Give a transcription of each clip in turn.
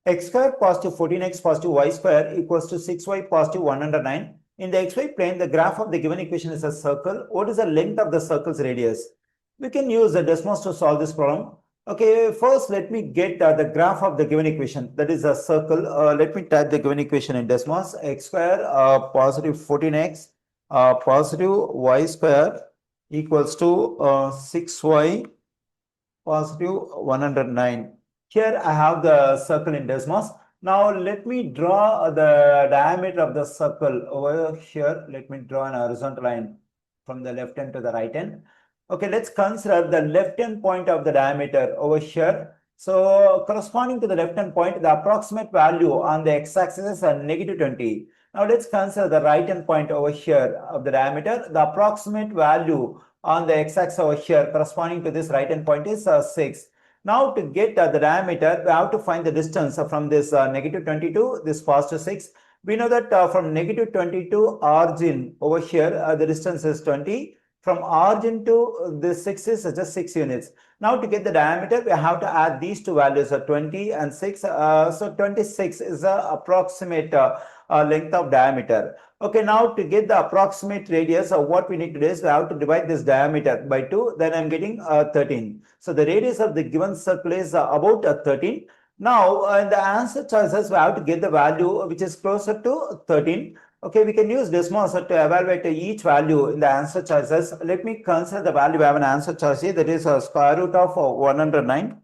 x square positive 14x positive y square equals to 6y positive 109. In the xy plane, the graph of the given equation is a circle. What is the length of the circle's radius? We can use the Desmos to solve this problem. Okay, first let me get the graph of the given equation. That is a circle. Let me type the given equation in Desmos. X square positive 14x positive y square equals to 6y positive 109. Here I have the circle in Desmos. Now let me draw the diameter of the circle over here. Let me draw an horizontal line from the left hand to the right hand. Okay, let's consider the left hand point of the diameter over here. So corresponding to the left hand point, the approximate value on the x-axis is negative 20. Now let's consider the right hand point over here of the diameter. The approximate value on the x-axis over here corresponding to this right hand point is 6. Now to get the diameter, we have to find the distance from this negative 20 to this positive 6. We know that from negative 20 to origin over here, the distance is 20. From origin to this 6 is just 6 units. Now to get the diameter, we have to add these two values, 20 and 6. So 26 is the approximate length of diameter. Okay, now to get the approximate radius, what we need to do is we have to divide this diameter by 2. Then I'm getting 13. So the radius of the given circle is about 13. Now in the answer choices, we have to get the value which is closer to 13. Okay, we can use Desmos to evaluate each value in the answer choices. Let me consider the value. We have an answer choice here, that is square root of 109.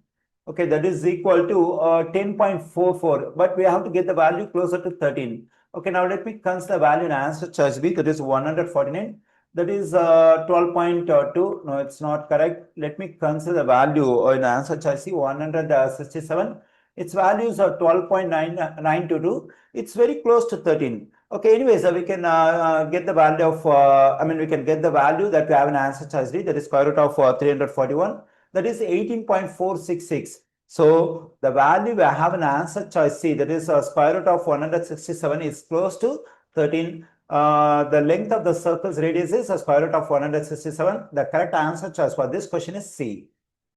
Okay, that is equal to 10.44, but we have to get the value closer to 13. Okay, now let me consider the value in answer choice B, that is 149. That is 12.2. No, it's not correct. Let me consider the value in answer choice C, 167. Its values are 12.922. It's very close to 13. Okay, anyways, we can get the value of, we can get the value that we have in answer choice D, that is square root of 341. That is 18.466. So the value we have in answer choice C, that is square root of 167, is close to 13. The length of the circle's radius is square root of 167. The correct answer choice for this question is C.